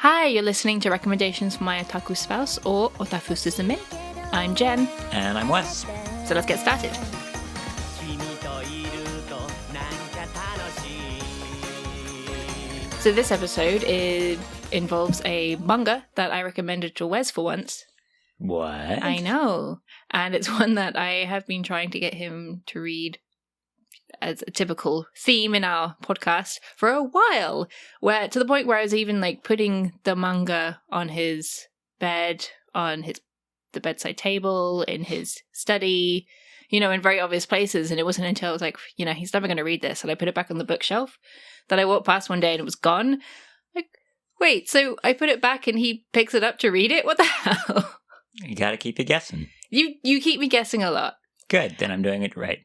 Hi, you're listening to recommendations from my Otaku Spouse, or Otafu Susume. I'm Jen. And I'm Wes. So let's get started. So this episode involves a manga that I recommended to Wes for once. What? I know. And it's one that I have been trying to get him to read as a typical theme in our podcast for a while, where to the point where I was even like putting the manga on his bed, on the bedside table, in his study, in very obvious places. And it wasn't until I was like, he's never going to read this, and I put it back on the bookshelf, that I walked past one day and it was gone. Like, wait, so I put it back and he picks it up to read it? What the hell? You gotta keep you guessing. You keep me guessing a lot. Good, then I'm doing it right.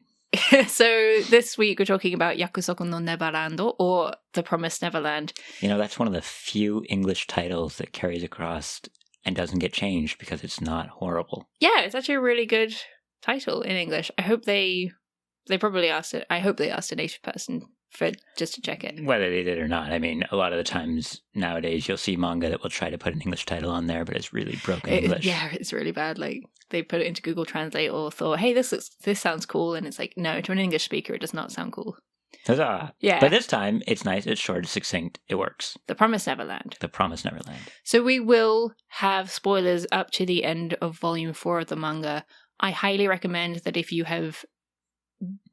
So this week we're talking about Yakusoku no Neverland, or The Promised Neverland. That's one of the few English titles that carries across and doesn't get changed because it's not horrible. Yeah, it's actually a really good title in English. I hope they probably asked it. I hope they asked a native person for just to check it. Whether they did or not. I mean, a lot of the times nowadays you'll see manga that will try to put an English title on there, but it's really broken English. Yeah, it's really bad. Like, they put it into Google Translate or thought, hey, this sounds cool. And it's like, no, to an English speaker, it does not sound cool. Huzzah. Yeah. But this time, it's nice, it's short, it's succinct, it works. The Promised Neverland. The Promised Neverland. So we will have spoilers up to the end of Volume 4 of the manga. I highly recommend that if you have,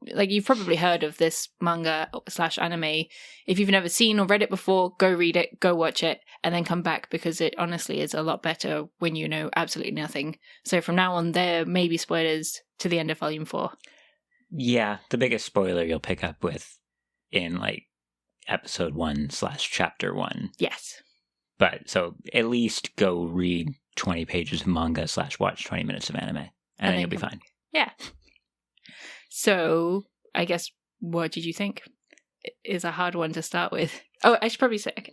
you've probably heard of this manga / anime. If you've never seen or read it before, go read it, go watch it, and then come back, because it honestly is a lot better when you know absolutely nothing. So from now on, there may be spoilers to the end of Volume 4. Yeah, the biggest spoiler you'll pick up with in episode 1 / chapter 1. Yes. But so at least go read 20 pages of manga / watch 20 minutes of anime, and then you'll be fine. Yeah. So I guess, what did you think? It is a hard one to start with. Oh, I should probably say, okay.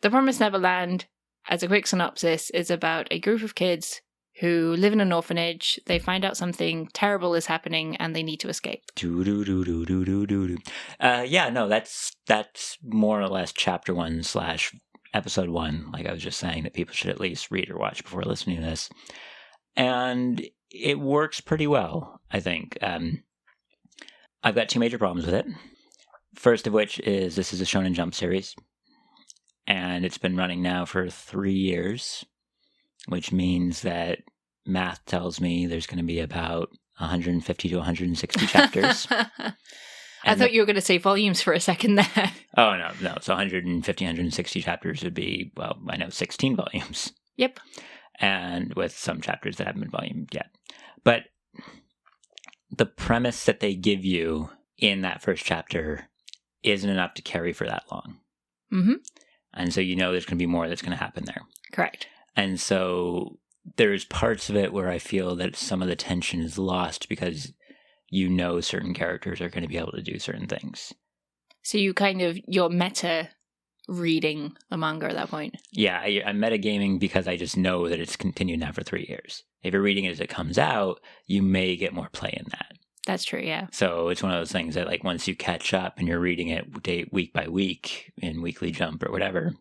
The Promised Neverland, as a quick synopsis, is about a group of kids who live in an orphanage. They find out something terrible is happening and they need to escape. That's more or less chapter 1 / episode 1, like I was just saying, that people should at least read or watch before listening to this. And it works pretty well, I think. I've got two major problems with it. First of which is this is a Shonen Jump series, and it's been running now for 3 years, which means that math tells me there's going to be about 150 to 160 chapters. I thought you were going to say volumes for a second there. Oh, no. So 150, 160 chapters would be, 16 volumes. Yep. And with some chapters that haven't been volumed yet. But the premise that they give you in that first chapter isn't enough to carry for that long. Mm-hmm. And so there's going to be more that's going to happen there. Correct. And so there's parts of it where I feel that some of the tension is lost because certain characters are going to be able to do certain things. So you're meta reading the manga at that point. Yeah, I'm metagaming because I just know that it's continued now for 3 years. If you're reading it as it comes out, you may get more play in that. That's true, yeah. So it's one of those things that once you catch up and you're reading it week by week in Weekly Jump or whatever.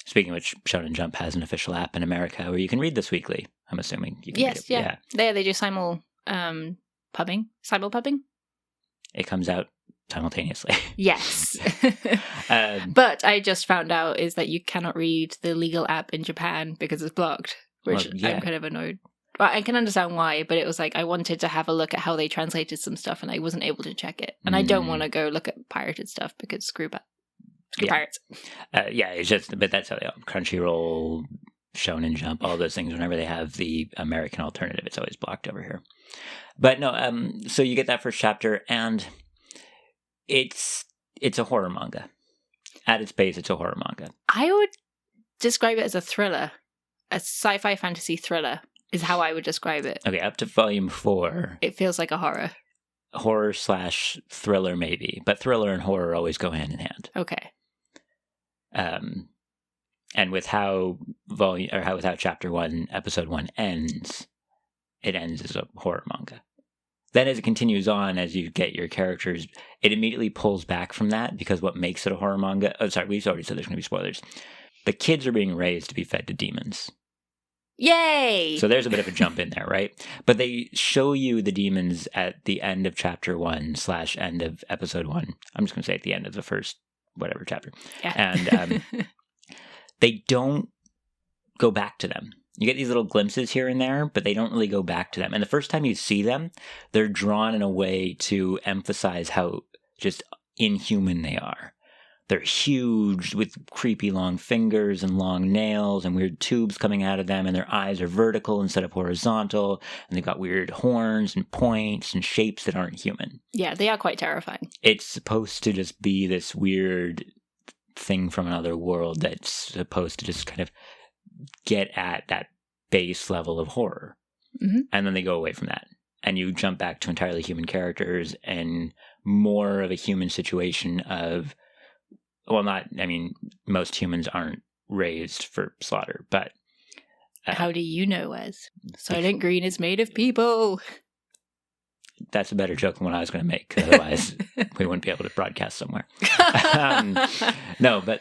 Speaking of which, Shonen Jump has an official app in America where you can read this weekly. I'm assuming you can read it. Yeah. There they do simul pubbing. It comes out simultaneously. Yes. But I just found out is that you cannot read the legal app in Japan because it's blocked, which I'm kind of annoyed. Well, I can understand why, but it was I wanted to have a look at how they translated some stuff and I wasn't able to check it. And I don't want to go look at pirated stuff because screw pirates. It's just, but that's how they Crunchyroll, Shonen Jump, all those things, whenever they have the American alternative, it's always blocked over here. But no, so you get that first chapter, and it's a horror manga. At its base, it's a horror manga. I would describe it as a thriller. A sci-fi fantasy thriller is how I would describe it. Okay, up to volume 4. It feels like a horror. Horror / thriller, maybe. But thriller and horror always go hand in hand. Okay. And with how chapter 1, episode 1 ends, it ends as a horror manga. Then as it continues on, as you get your characters, it immediately pulls back from that, because what makes it a horror manga... Oh, sorry, we've already said there's going to be spoilers. The kids are being raised to be fed to demons. Yay! So there's a bit of a jump in there, right? But they show you the demons at the end of chapter 1 / end of episode 1. I'm just going to say at the end of the first whatever chapter. Yeah. And they don't go back to them. You get these little glimpses here and there, but they don't really go back to them. And the first time you see them, they're drawn in a way to emphasize how just inhuman they are. They're huge with creepy long fingers and long nails and weird tubes coming out of them, and their eyes are vertical instead of horizontal, and they've got weird horns and points and shapes that aren't human. Yeah, they are quite terrifying. It's supposed to just be this weird thing from another world that's supposed to just kind of get at that base level of horror. Mm-hmm. And then they go away from that. And you jump back to entirely human characters and more of a human situation of, well, most humans aren't raised for slaughter, but... How do you know, Wes? Silent Green is made of people. That's a better joke than what I was going to make, 'cause otherwise we wouldn't be able to broadcast somewhere. No, but...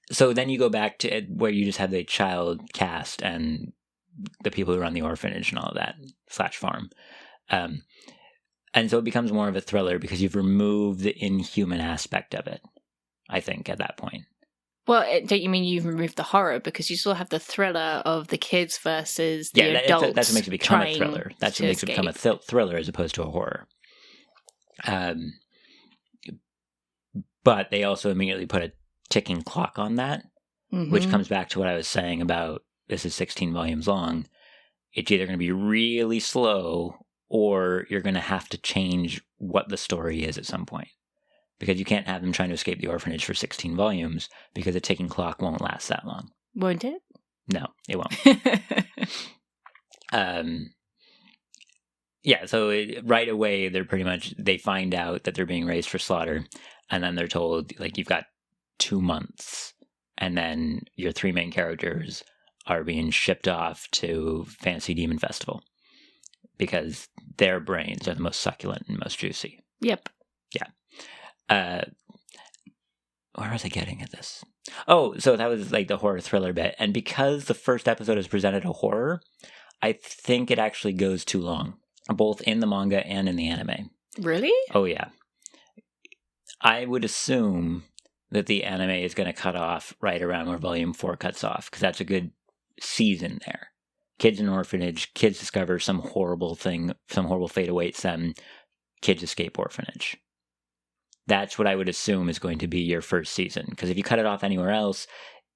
So then you go back to where you just have the child cast and the people who run the orphanage and all of that, / farm. And so it becomes more of a thriller because you've removed the inhuman aspect of it, I think, at that point. Well, don't you mean you've removed the horror? Because you still have the thriller of the kids versus the adults. That's what makes it become a thriller. That's what makes it become a thriller as opposed to a horror. But they also immediately put a ticking clock on that, which comes back to what I was saying about this is 16 volumes long. It's either going to be really slow or you're going to have to change what the story is at some point. Because you can't have them trying to escape the orphanage for 16 volumes because a ticking clock won't last that long. Won't it? No, it won't. Yeah, so right away they find out that they're being raised for slaughter, and then they're told, like, you've got 2 months, and then your 3 main characters are being shipped off to Fancy Demon Festival because their brains are the most succulent and most juicy. Yep. Yeah. Where was I getting at this? Oh, so that was like the horror thriller bit. And because the first episode is presented a horror, I think it actually goes too long, both in the manga and in the anime. Really? Oh, yeah. I would assume that the anime is going to cut off right around where volume 4 cuts off, because that's a good season there. Kids in an orphanage, kids discover some horrible thing, some horrible fate awaits them, kids escape orphanage. That's what I would assume is going to be your first season. Because if you cut it off anywhere else,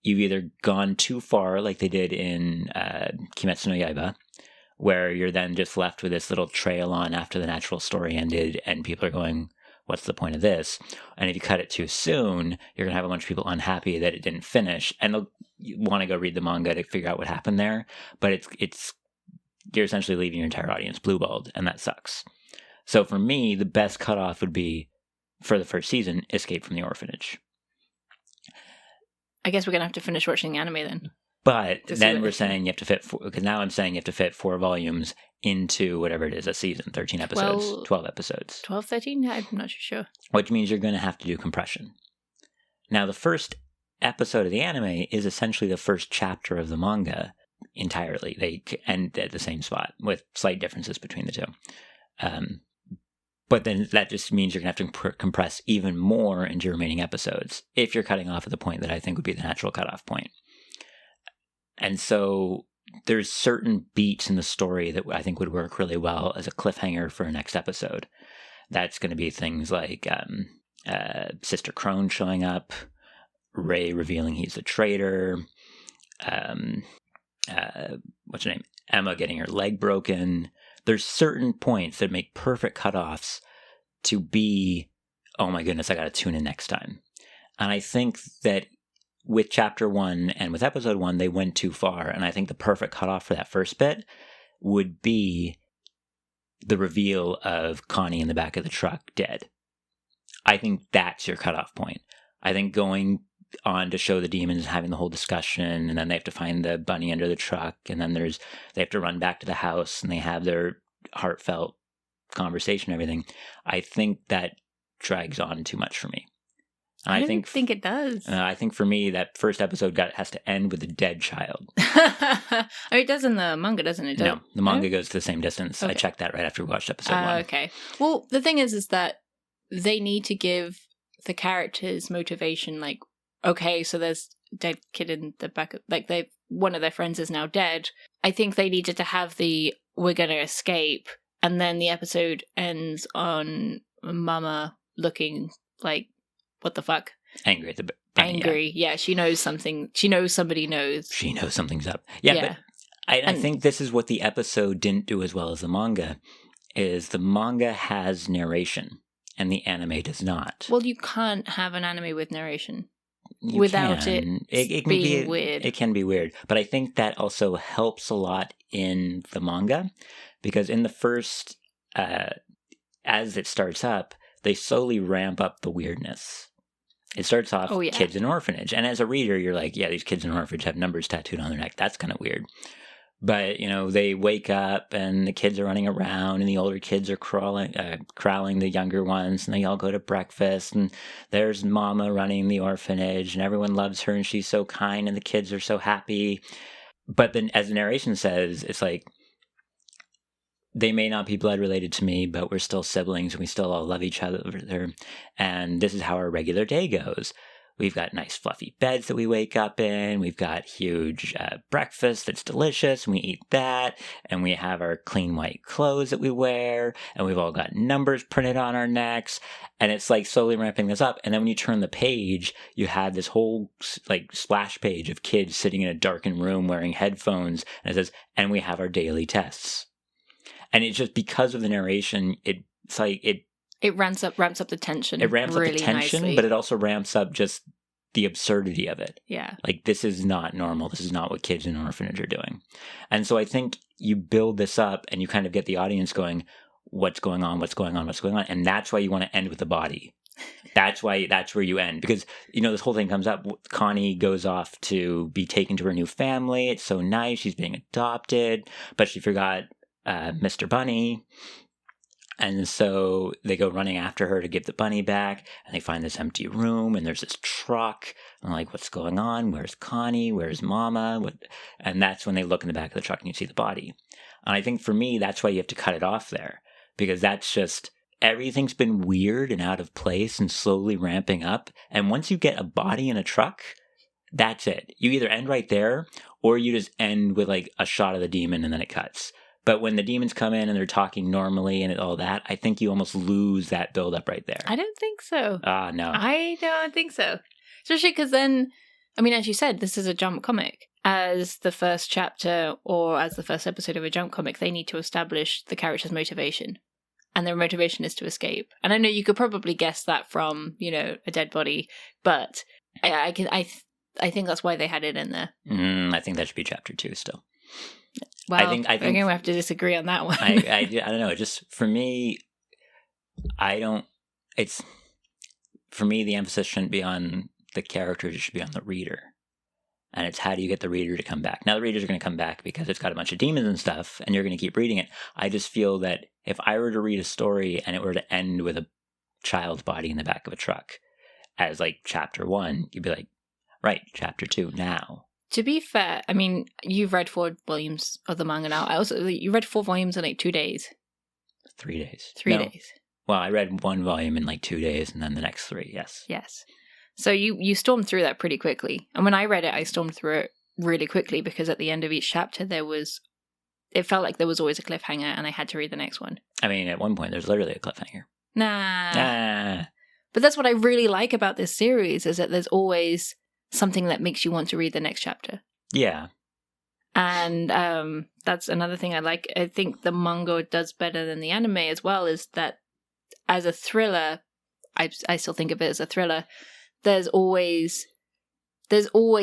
you've either gone too far, like they did in Kimetsu no Yaiba, where you're then just left with this little trail on after the natural story ended, and people are going, what's the point of this? And if you cut it too soon, you're going to have a bunch of people unhappy that it didn't finish, and they'll want to go read the manga to figure out what happened there. But it's you're essentially leaving your entire audience blue-balled, and that sucks. So for me, the best cutoff would be, for the first season, Escape from the Orphanage. I guess we're going to have to finish watching the anime then. But then we're saying you have to fit, because now I'm saying you have to fit 4 volumes into whatever it is, a season, 13 episodes, 12 episodes. 12, 13? I'm not sure. Which means you're going to have to do compression. Now, the first episode of the anime is essentially the first chapter of the manga entirely. They end at the same spot with slight differences between the two. But then that just means you're going to have to compress even more into your remaining episodes if you're cutting off at the point that I think would be the natural cutoff point. And so there's certain beats in the story that I think would work really well as a cliffhanger for a next episode. That's going to be things like Sister Crone showing up, Ray revealing he's a traitor, what's her name? Emma getting her leg broken. There's certain points that make perfect cutoffs to be, oh my goodness, I got to tune in next time. And I think that with chapter 1 and with episode 1, they went too far. And I think the perfect cutoff for that first bit would be the reveal of Connie in the back of the truck dead. I think that's your cutoff point. I think going on to show the demons having the whole discussion, and then they have to find the bunny under the truck, and then they have to run back to the house, and they have their heartfelt conversation and everything. I think that drags on too much for me. I don't think it does. I think for me, that first episode has to end with a dead child. Oh, it does in the manga, doesn't it? No, the manga goes to the same distance. Okay. I checked that right after we watched episode 1. Okay. Well, the thing is that they need to give the characters motivation. Like, okay, so there's a dead kid in the back. One of their friends is now dead. I think they needed to have we're going to escape, and then the episode ends on Mama looking like, what the fuck? Angry at the bunny, angry. Yeah, she knows something. She knows somebody knows. She knows something's up. Yeah. But I think this is what the episode didn't do as well as the manga, is the manga has narration and the anime does not. Well, you can't have an anime with narration You without can. it can being be weird. It can be weird. But I think that also helps a lot in the manga, because in the first, as it starts up, they slowly ramp up the weirdness. It starts off kids in an orphanage. And as a reader, you're like, yeah, these kids in an orphanage have numbers tattooed on their neck. That's kind of weird. But, they wake up and the kids are running around and the older kids are crowling the younger ones, and they all go to breakfast, and there's Mama running the orphanage and everyone loves her and she's so kind and the kids are so happy. But then, as the narration says, it's like, they may not be blood related to me, but we're still siblings and we still all love each other. And this is how our regular day goes. We've got nice fluffy beds that we wake up in. We've got huge breakfast that's delicious, and we eat that. And we have our clean white clothes that we wear. And we've all got numbers printed on our necks. And it's like slowly ramping this up. And then when you turn the page, you have this whole splash page of kids sitting in a darkened room wearing headphones. And it says, and we have our daily tests. And it's just because of the narration, it ramps up the tension. It ramps really up the tension, nicely. But it also ramps up just the absurdity of it. Yeah. Like, this is not normal. This is not what kids in an orphanage are doing. And so I think you build this up and you kind of get the audience going, what's going on, what's going on, what's going on? And that's why you want to end with the body. That's where you end. Because, this whole thing comes up. Connie goes off to be taken to her new family. It's so nice. She's being adopted, but she forgot Mr. Bunny. And so they go running after her to give the bunny back, and they find this empty room, and there's this truck. And they're like, what's going on? Where's Connie? Where's Mama? And that's when they look in the back of the truck and you see the body. And I think for me, that's why you have to cut it off there, because that's just, everything's been weird and out of place and slowly ramping up. And once you get a body in a truck, that's it. You either end right there, or you just end with like a shot of the demon and then it cuts. But when the demons come in and they're talking normally and all that, I think you almost lose that build-up right there. I don't think so. No. I don't think so. Especially because then, as you said, this is a Jump comic. As the first chapter or as the first episode of a Jump comic, they need to establish the character's motivation. And their motivation is to escape. And I know you could probably guess that from, a dead body, but I think that's why they had it in there. I think that should be chapter 2 still. Well, I think we're going to have to disagree on that one. I don't know. Just for me, for me, the emphasis shouldn't be on the characters. It should be on the reader. And it's how do you get the reader to come back? Now, the readers are going to come back because it's got a bunch of demons and stuff, and you're going to keep reading it. I just feel that if I were to read a story and it were to end with a child's body in the back of a truck as like chapter 1, you'd be like, right, chapter 2 now. To be fair, you've read 4 volumes of the manga now. You read 4 volumes in like 2 days. 3 days. 3 days. Well, I read 1 volume in like 2 days and then the next 3, yes. Yes. So you stormed through that pretty quickly. And when I read it, I stormed through it really quickly because at the end of each chapter, it felt like there was always a cliffhanger and I had to read the next one. At one point, there's literally a cliffhanger. Nah. But that's what I really like about this series is that there's always something that makes you want to read the next chapter. Yeah. And that's another thing I like. I think the manga does better than the anime as well, is that as a thriller, I still think of it as a thriller, there's always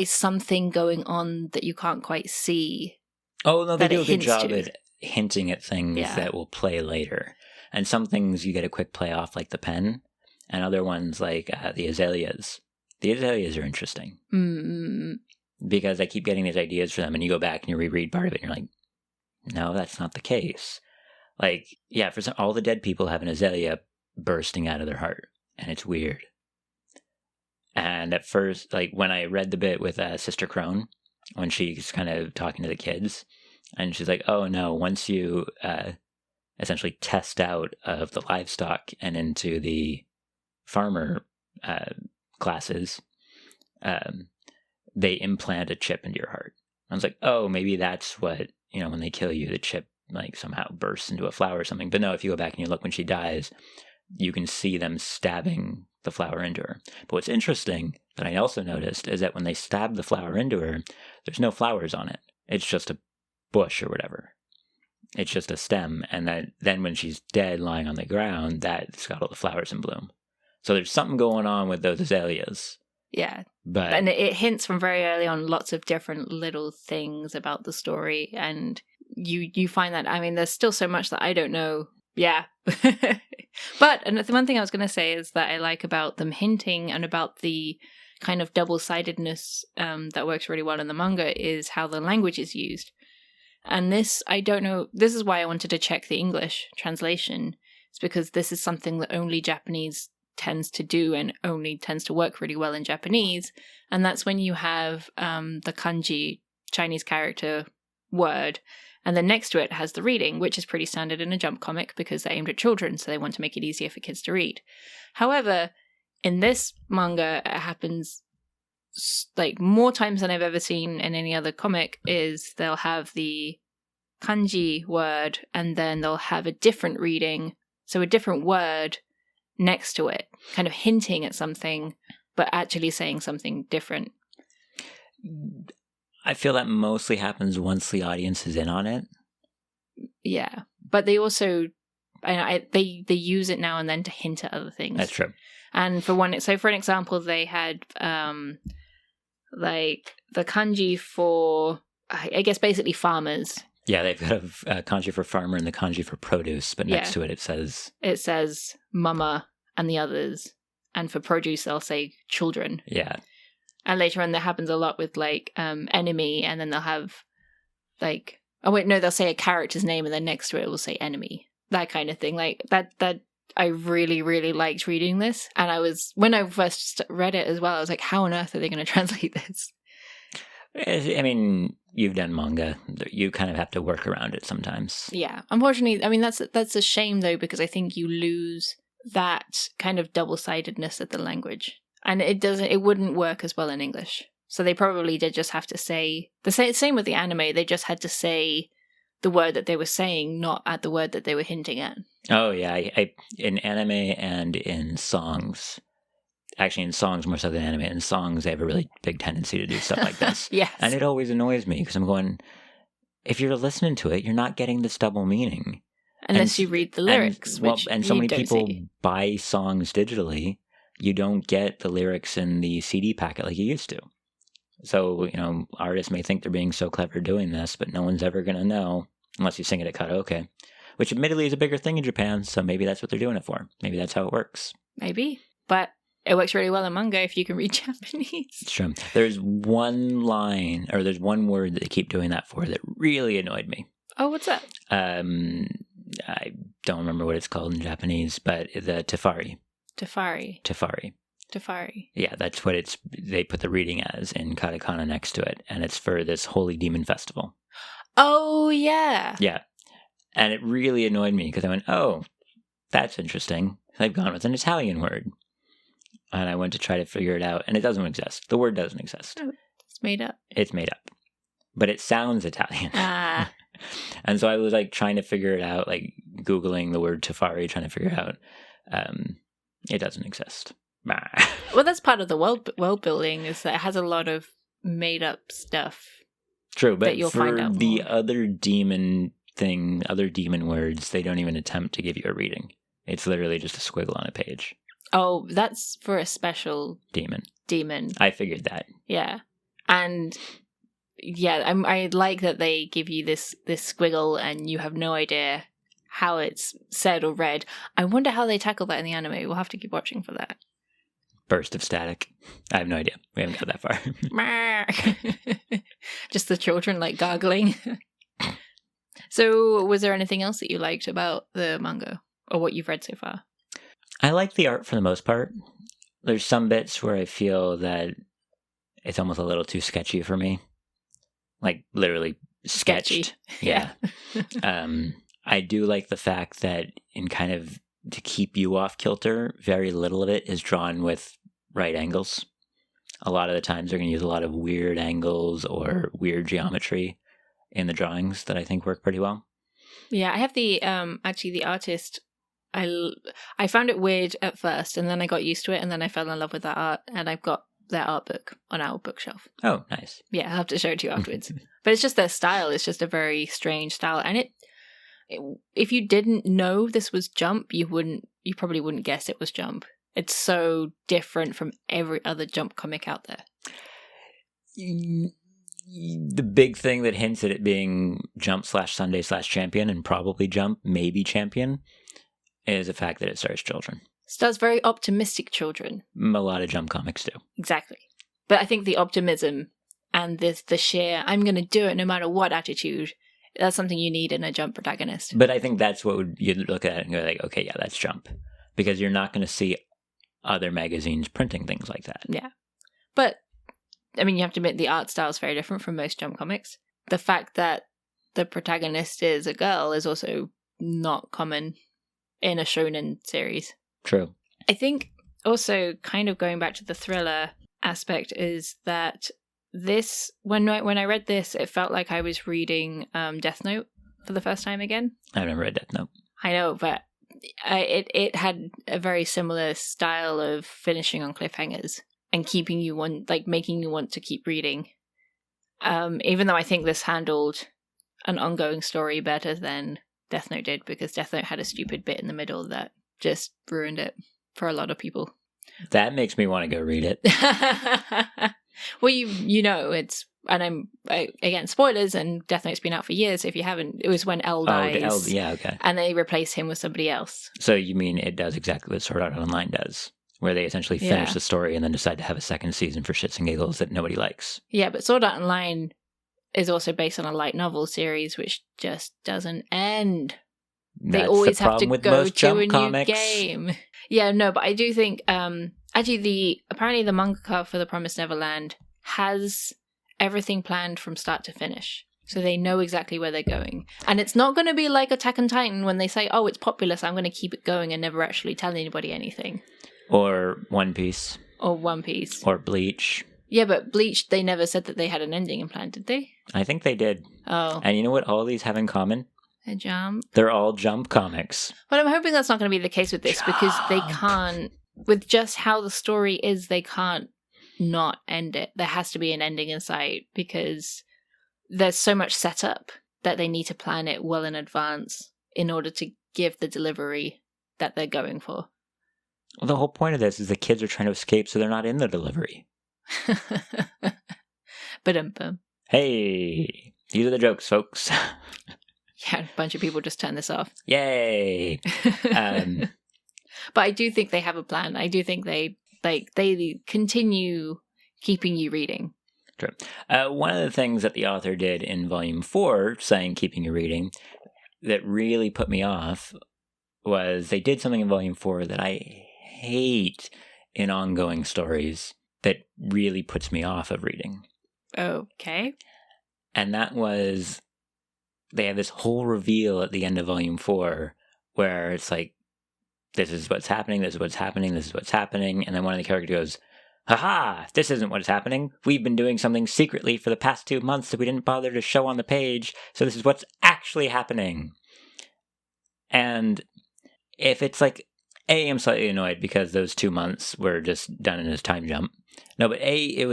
something going on that you can't quite see. Oh, no, they do a good job at hinting at things that will play later. And some things you get a quick play off, like the pen, and other ones like the azaleas. The azaleas are interesting. Mm-hmm. Because I keep getting these ideas for them, and you go back and you reread part of it, and you're like, no, that's not the case. Like, yeah, all the dead people have an azalea bursting out of their heart, and it's weird. And at first, like when I read the bit with Sister Crone, when she's kind of talking to the kids, and she's like, "Oh no, once you essentially test out of the livestock and into the farmer classes, they implant a chip into your heart." I was like, "Oh, maybe that's what, when they kill you, the chip like somehow bursts into a flower or something." But no, if you go back and you look when she dies, you can see them stabbing the flower into her. But what's interesting that I also noticed is that when they stab the flower into her, there's no flowers on it. It's just a bush or whatever. It's just a stem. And then when she's dead lying on the ground, that's got all the flowers in bloom. So there's something going on with those azaleas. Yeah. But and it hints from very early on lots of different little things about the story. And you find that, I mean, there's still so much that I don't know. Yeah. But and the one thing I was going to say is that I like about them hinting and about the kind of double-sidedness that works really well in the manga is how the language is used. And this, I don't know, this is why I wanted to check the English translation. It's because this is something that only Japanese tends to do and only tends to work really well in Japanese. And that's when you have the kanji Chinese character word, and then next to it has the reading, which is pretty standard in a Jump comic because they're aimed at children, so they want to make it easier for kids to read. However, in this manga, it happens like more times than I've ever seen in any other comic, is they'll have the kanji word and then they'll have a different reading, so a different word next to it, kind of hinting at something, but actually saying something different. I feel that mostly happens once the audience is in on it. Yeah, but they also, they use it now and then to hint at other things. That's true. And for an example, they had like the kanji for, I guess, basically farmers. Yeah, they've got a kanji for farmer and the kanji for produce, but next to it says mama and the others, and for produce they'll say children. Yeah. And later on, that happens a lot with like enemy, and then they'll have like, oh wait, no, they'll say a character's name, and then next to it will say enemy. That kind of thing. Like that I really, really liked reading this. And when I first read it as well, I was like, how on earth are they going to translate this? I mean, you've done manga. You kind of have to work around it sometimes. Yeah. Unfortunately, I mean, that's a shame though, because I think you lose that kind of double-sidedness of the language. And it wouldn't work as well in English. So they probably did just have to say, the same with the anime, they just had to say the word that they were saying, not at the word that they were hinting at. Oh, yeah. I in anime and in songs, actually in songs more so than anime, in songs they have a really big tendency to do stuff like this. Yes. And it always annoys me because I'm going, if you're listening to it, you're not getting this double meaning. Unless you read the lyrics, and so many people buy songs digitally, you don't get the lyrics in the CD packet like you used to. So, artists may think they're being so clever doing this, but no one's ever going to know unless you sing it at karaoke, which admittedly is a bigger thing in Japan, so maybe that's what they're doing it for. Maybe that's how it works. Maybe, but it works really well in manga if you can read Japanese. It's true. There's one line, or there's one word that they keep doing that for that really annoyed me. Oh, what's that? I don't remember what it's called in Japanese, but the Tefari. Tefari. Yeah, that's what they put the reading as in katakana next to it, and it's for this holy demon festival. Oh, yeah. Yeah. And it really annoyed me because I went, oh, that's interesting. They've gone with an Italian word. And I went to try to figure it out, and it doesn't exist. The word doesn't exist. Oh, it's made up. It's made up. But it sounds Italian. Ah. And so I was like trying to figure it out, like Googling the word Tefari, trying to figure out. It doesn't exist. Well, that's part of the world building, is that it has a lot of made up stuff. True, but you'll for find out the more. other demon words, they don't even attempt to give you a reading. It's literally just a squiggle on a page. Oh, that's for a special Demon. I figured that. Yeah. And yeah, I like that they give you this squiggle and you have no idea how it's said or read. I wonder how they tackle that in the anime. We'll have to keep watching for that. Burst of static. I have no idea. We haven't got that far. Just the children like gargling. So was there anything else that you liked about the manga or what you've read so far? I like the art for the most part. there's some bits where I feel that it's almost a little too sketchy for me. Like, literally sketched. Yeah. I do like the fact that in kind of to keep you off kilter, very little of it is drawn with right angles. A lot of the times they're going to use a lot of weird angles or weird geometry in the drawings that I think work pretty well. Yeah, I have the actually the artist. I found it weird at first, and then I got used to it, and then I fell in love with that art, and I've got their art book on our bookshelf. Oh, nice. Yeah, I'll have to show it to you afterwards. But it's just their style. It's just a very strange style, and if you didn't know this was Jump, you probably wouldn't guess it was Jump. It's so different from every other Jump comic out there. The big thing that hints at it being Jump/Sunday/Champion and probably Jump, maybe Champion, is the fact that it stars children. Stars very optimistic children. A lot of Jump comics do. Exactly. But I think the optimism and the sheer, I'm going to do it no matter what attitude, that's something you need in a Jump protagonist. But I think that's what you'd look at it and go like, okay, yeah, that's Jump. Because you're not going to see other magazines printing things like that. Yeah. But, I mean, you have to admit the art style is very different from most Jump comics. The fact that the protagonist is a girl is also not common in a shonen series. True. I think also kind of going back to the thriller aspect is that this, when I read this, it felt like I was reading Death Note for the first time again. I've never read Death Note. I know, but it had a very similar style of finishing on cliffhangers and keeping you making you want to keep reading. Even though I think this handled an ongoing story better than Death Note did, because Death Note had a stupid bit in the middle that just ruined it for a lot of people. That makes me want to go read it. Well, you know, it's, and again, spoilers, and Death Note's been out for years, so if you haven't, it was when L dies. Yeah, okay. And they replace him with somebody else. So you mean it does exactly what Sword Art Online does, where they essentially finish the story and then decide to have a second season for shits and giggles that nobody likes. Yeah, but Sword Art Online is also based on a light novel series, which just doesn't end. They always have to go to a new game. Yeah, no, but I do think actually apparently the mangaka for the Promised Neverland has everything planned from start to finish. So they know exactly where they're going. And it's not going to be like Attack on Titan when they say, oh, it's popular, so I'm going to keep it going and never actually tell anybody anything. Or One Piece. Or One Piece. Or Bleach. Yeah, but Bleach, they never said that they had an ending in plan, did they? I think they did. Oh. And you know what all these have in common? A Jump. They're all Jump comics. But I'm hoping that's not going to be the case with this, because they can't, with just how the story is, they can't not end it. There has to be an ending in sight, because there's so much setup that they need to plan it well in advance in order to give the delivery that they're going for. Well, the whole point of this is the kids are trying to escape, so they're not in the delivery. Ba-dum-bum. Hey, these are the jokes, folks. Yeah, a bunch of people just turn this off. Yay! But I do think they have a plan. I do think they continue keeping you reading. True. One of the things that the author did in Volume 4, saying keeping you reading, that really put me off was they did something in Volume 4 that I hate in ongoing stories that really puts me off of reading. Okay. And that was, they have this whole reveal at the end of Volume 4 where it's like, this is what's happening, this is what's happening, this is what's happening. And then one of the characters goes, haha, this isn't what's happening. We've been doing something secretly for the past 2 months that we didn't bother to show on the page. So this is what's actually happening. And if it's like, A, I'm slightly annoyed because those 2 months were just done in a time jump. No, but A,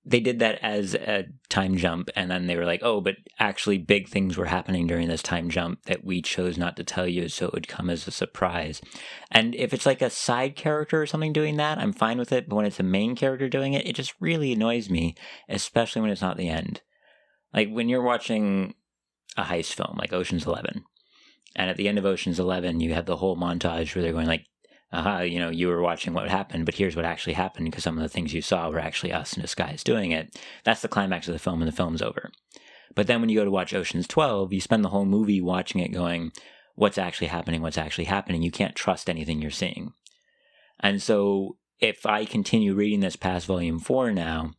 they did that as a time jump, and then they were like, oh, but actually big things were happening during this time jump that we chose not to tell you, so it would come as a surprise. And if it's like a side character or something doing that, I'm fine with it, but when it's a main character doing it, it just really annoys me, especially when it's not the end. Like when you're watching a heist film, like Ocean's 11, and at the end of Ocean's 11, you have the whole montage where they're going like, aha, you were watching what happened, but here's what actually happened because some of the things you saw were actually us in disguise doing it. That's the climax of the film, and the film's over. But then when you go to watch Ocean's 12, you spend the whole movie watching it going, what's actually happening, what's actually happening. You can't trust anything you're seeing. And so if I continue reading this past volume 4 now,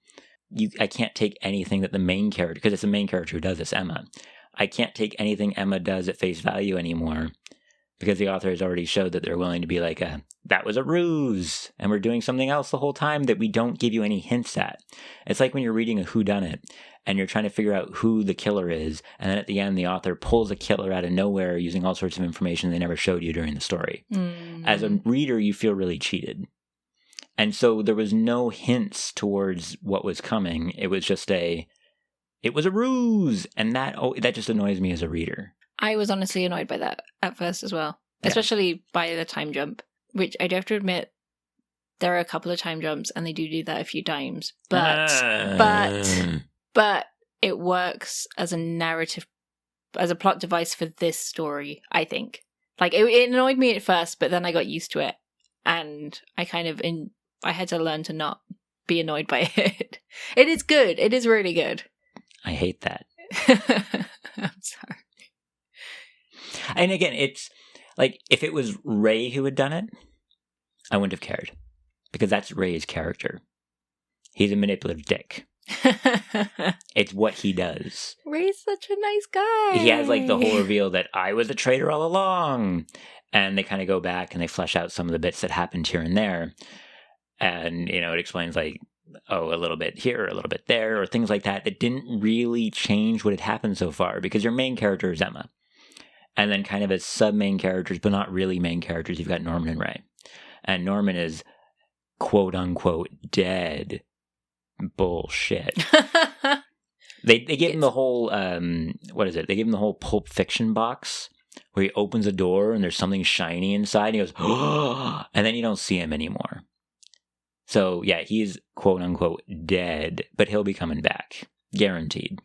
I can't take anything that the main character, because it's the main character who does this, Emma. I can't take anything Emma does at face value anymore, because the author has already showed that they're willing to be like, that was a ruse, and we're doing something else the whole time that we don't give you any hints at. It's like when you're reading a whodunit, and you're trying to figure out who the killer is, and then at the end the author pulls a killer out of nowhere using all sorts of information they never showed you during the story. As a reader, you feel really cheated. And so there was no hints towards what was coming. It was just it was a ruse, and that just annoys me as a reader. I was honestly annoyed by that at first as well, especially by the time jump, which I do have to admit, there are a couple of time jumps, and they do that a few times. But it works as a narrative, as a plot device for this story, I think. Like, it annoyed me at first, but then I got used to it, and I had to learn to not be annoyed by it. It is good. It is really good. I hate that. I'm sorry. And again, it's like, if it was Ray who had done it, I wouldn't have cared. Because that's Ray's character. He's a manipulative dick. It's what he does. Ray's such a nice guy. He has like the whole reveal that I was a traitor all along. And they kind of go back and they flesh out some of the bits that happened here and there. And, it explains like, a little bit here, a little bit there, or things like that didn't really change what had happened so far, because your main character is Emma. And then kind of as sub-main characters, but not really main characters, you've got Norman and Ray. And Norman is quote-unquote dead. Bullshit. They give him the whole, They give him the whole Pulp Fiction box, where he opens a door and there's something shiny inside, and he goes, oh, and then you don't see him anymore. So, yeah, he's quote-unquote dead, but he'll be coming back. Guaranteed.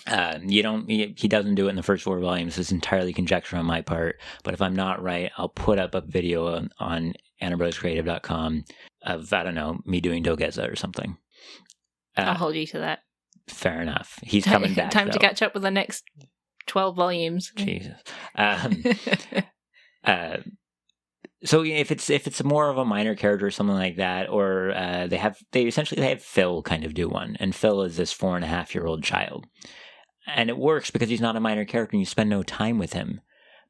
He doesn't do it in the first 4 volumes. It's entirely conjecture on my part. But if I'm not right, I'll put up a video on AnnaBrothsCreative.com of, I don't know, me doing Dogeza or something. I'll hold you to that. Fair enough. He's coming back, Time to catch up with the next 12 volumes. Jesus. So if it's more of a minor character or something like that, or they essentially have Phil kind of do one, and Phil is this 4.5-year-old child, and it works because he's not a minor character and you spend no time with him.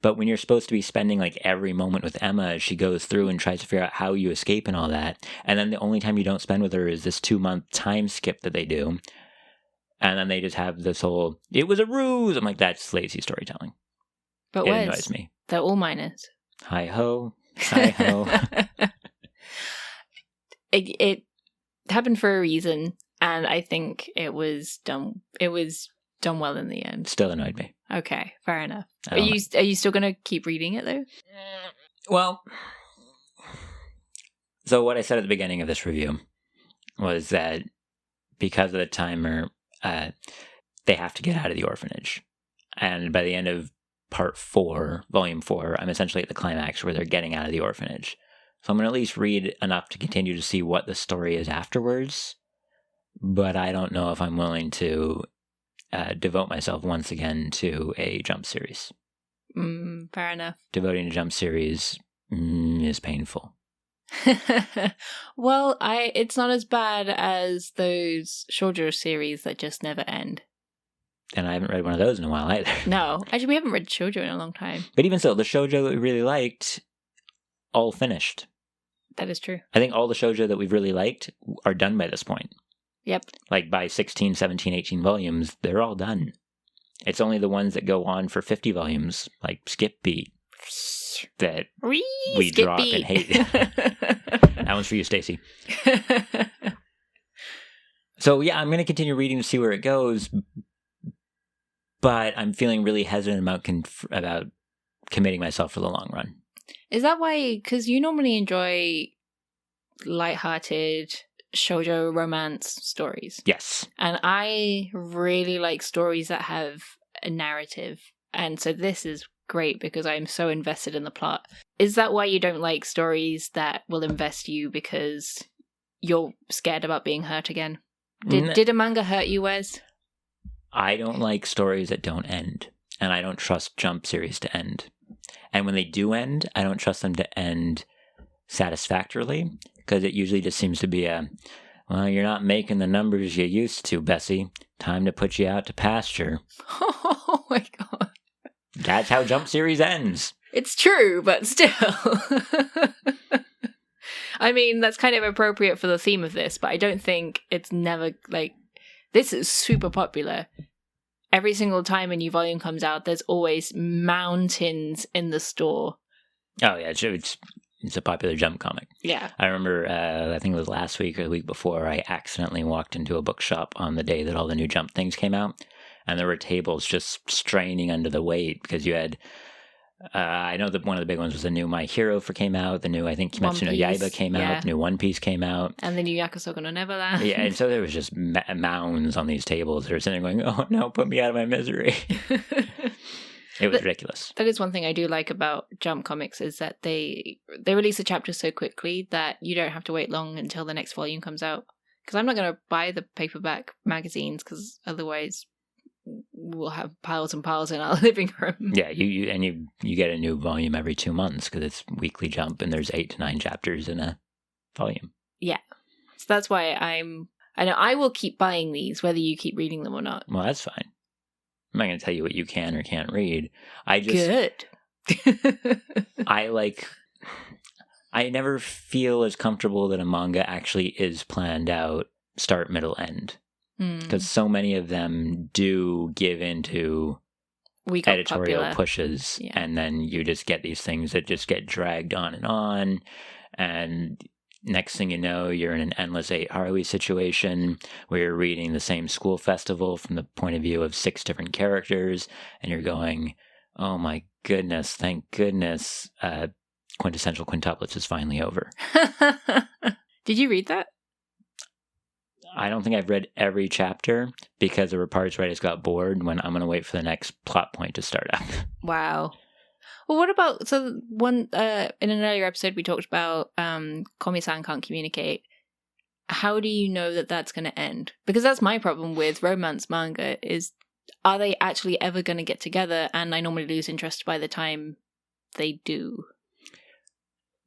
But when you're supposed to be spending like every moment with Emma as she goes through and tries to figure out how you escape and all that, and then the only time you don't spend with her is this 2-month time skip that they do, and then they just have this whole, it was a ruse. I'm like, that's lazy storytelling. But it annoys me. They're all minors. Hi-ho. Hi-ho. It happened for a reason, and I think it was done well in the end. Still annoyed me. Okay, fair enough. Are you still going to keep reading it, though? Well, so what I said at the beginning of this review was that because of the timer, they have to get out of the orphanage. And by the end of Part 4, Volume 4, I'm essentially at the climax where they're getting out of the orphanage. So I'm going to at least read enough to continue to see what the story is afterwards. But I don't know if I'm willing to devote myself once again to a Jump series. Fair enough. Devoting a Jump series is painful. Well, it's not as bad as those shoujo series that just never end. And I haven't read one of those in a while either. No, actually, we haven't read shoujo in a long time. But even so, the shoujo that we really liked, all finished. That is true. I think all the shoujo that we've really liked are done by this point. Yep. Like by 16, 17, 18 volumes, they're all done. It's only the ones that go on for 50 volumes, like Skip Beat, that we drop and hate. That one's for you, Stacey. So yeah, I'm going to continue reading to see where it goes, but I'm feeling really hesitant about committing myself for the long run. Is that why? Because you normally enjoy lighthearted shoujo romance stories. Yes. And I really like stories that have a narrative. And so this is great because I'm so invested in the plot. Is that why you don't like stories that will invest you because you're scared about being hurt again? Did a manga hurt you, Wes? I don't like stories that don't end. And I don't trust Jump series to end. And when they do end, I don't trust them to end satisfactorily. because it usually just seems to be well, you're not making the numbers you used to, Bessie. Time to put you out to pasture. Oh my god. That's how Jump series ends. It's true, but still. I mean, that's kind of appropriate for the theme of this, but I don't think it's never, like, this is super popular. Every single time a new volume comes out, there's always mountains in the store. Oh, yeah, it's a popular Jump comic. Yeah. I remember, I think it was last week or the week before, I accidentally walked into a bookshop on the day that all the new Jump things came out, and there were tables just straining under the weight because you had... I know that one of the big ones was the new My Hero came out, the new, I think, Kimetsu no Yaiba came out, the new One Piece came out. And the new Yakusoku no Neverland. Yeah, and so there was just mounds on these tables that were sitting there going, oh no, put me out of my misery. It was ridiculous. That is one thing I do like about Jump comics is that they release the chapters so quickly that you don't have to wait long until the next volume comes out. Because I'm not going to buy the paperback magazines because otherwise... we'll have piles and piles in our living room. Yeah, you get a new volume every 2 months because it's weekly Jump and there's 8 to 9 chapters in a volume. Yeah, so that's why I know I will keep buying these whether you keep reading them or not. Well, that's fine. I'm not going to tell you what you can or can't read. Good. I never feel as comfortable that a manga actually is planned out, start, middle, end. Because so many of them do give into editorial pushes, and then you just get these things that just get dragged on, and next thing you know, you're in an endless 8 Harui situation where you're reading the same school festival from the point of view of 6 different characters, and you're going, oh my goodness, thank goodness, Quintessential Quintuplets is finally over. Did you read that? I don't think I've read every chapter because there were parts where I just got bored when I'm going to wait for the next plot point to start up. Wow. Well, what about, so one, in an earlier episode we talked about Komi-san can't communicate. How do you know that that's going to end? Because that's my problem with romance manga is, are they actually ever going to get together? And I normally lose interest by the time they do.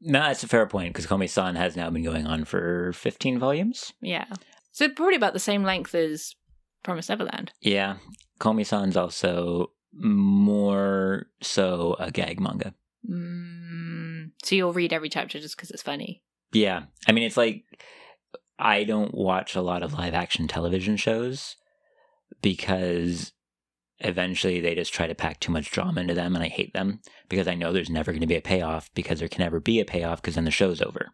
No, that's a fair point because Komi-san has now been going on for 15 volumes. Yeah. So probably about the same length as Promised Neverland. Yeah. Komi-san's also more so a gag manga. So you'll read every chapter just because it's funny. Yeah. I mean, it's like, I don't watch a lot of live action television shows because eventually they just try to pack too much drama into them, and I hate them because I know there's never going to be a payoff because there can never be a payoff because then the show's over.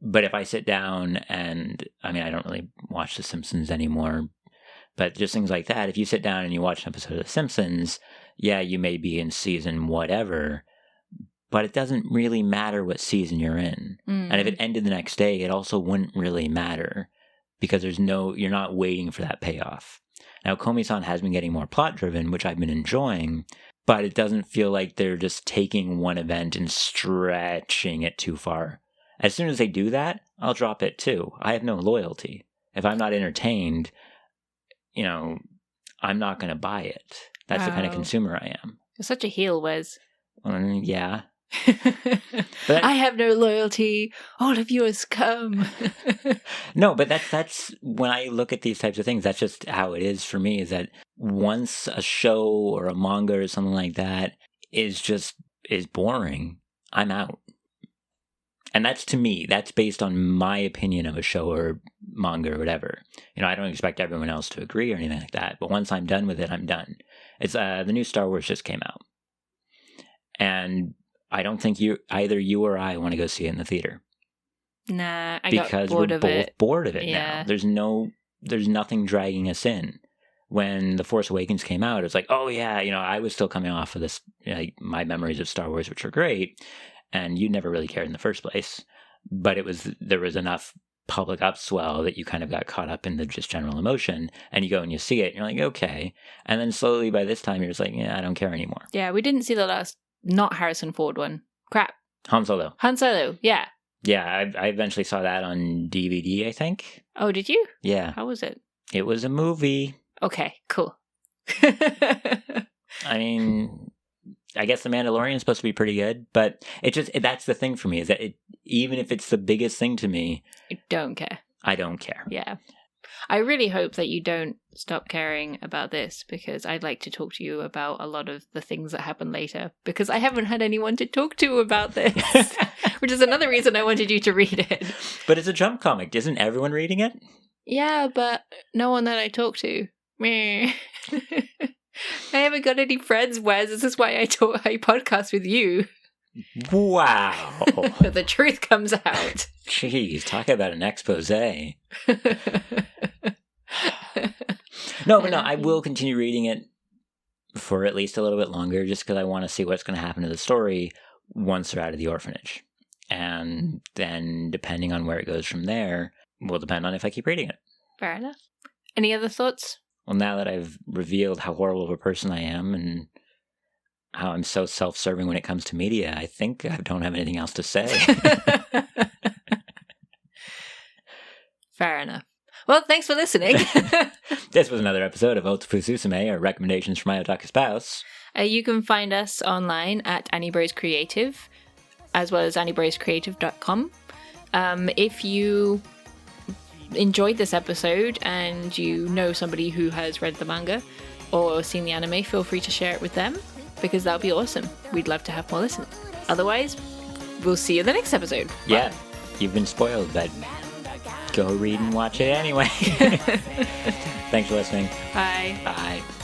But if I sit down and, I mean, I don't really watch The Simpsons anymore, but just things like that. If you sit down and you watch an episode of The Simpsons, yeah, you may be in season whatever, but it doesn't really matter what season you're in. And if it ended the next day, it also wouldn't really matter because you're not waiting for that payoff. Now, Komi-san has been getting more plot driven, which I've been enjoying, but it doesn't feel like they're just taking one event and stretching it too far. As soon as they do that, I'll drop it too. I have no loyalty. If I'm not entertained, I'm not going to buy it. That's the kind of consumer I am. You're such a heel, Wes. Yeah. But I have no loyalty. All of you are scum. No, but that's when I look at these types of things, that's just how it is for me, is that once a show or a manga or something like that is boring, I'm out. And that's, to me, that's based on my opinion of a show or manga or whatever. I don't expect everyone else to agree or anything like that. But once I'm done with it, I'm done. It's the new Star Wars just came out. And I don't think either you or I want to go see it in the theater. Nah, I got bored of it. Because we're both bored of it now. There's nothing dragging us in. When The Force Awakens came out, it was like, oh yeah, I was still coming off of this, my memories of Star Wars, which are great. And you never really cared in the first place, but there was enough public upswell that you kind of got caught up in the just general emotion, and you go and you see it, and you're like, okay. And then slowly by this time, you're just like, yeah, I don't care anymore. Yeah, we didn't see the last, not Harrison Ford one. Crap. Han Solo, yeah. Yeah, I eventually saw that on DVD, I think. Oh, did you? Yeah. How was it? It was a movie. Okay, cool. I mean... I guess The Mandalorian is supposed to be pretty good, but that's the thing for me, is that even if it's the biggest thing to me, I don't care. I don't care. Yeah. I really hope that you don't stop caring about this, because I'd like to talk to you about a lot of the things that happen later, because I haven't had anyone to talk to about this, which is another reason I wanted you to read it. But it's a Jump comic. Isn't everyone reading it? Yeah, but no one that I talk to. Meh. I haven't got any friends, Wes. This is why I podcast with you. Wow. The truth comes out. Jeez, talk about an expose. No, but no, I will continue reading it for at least a little bit longer, just because I want to see what's going to happen to the story once they're out of the orphanage. And then, depending on where it goes from there, will depend on if I keep reading it. Fair enough. Any other thoughts? Well, now that I've revealed how horrible of a person I am and how I'm so self-serving when it comes to media, I think I don't have anything else to say. Fair enough. Well, thanks for listening. This was another episode of Otafu Susume, or Recommendations from My Otaku Spouse. You can find us online at Annie Creative, as well as anniebracecreative.com. If you enjoyed this episode and you know somebody who has read the manga or seen the anime, feel free to share it with them, because that would be awesome. We'd love to have more listeners. Otherwise, we'll see you in the next episode. Yeah, bye. You've been spoiled, but go read and watch it anyway. Thanks for listening. Bye. Bye.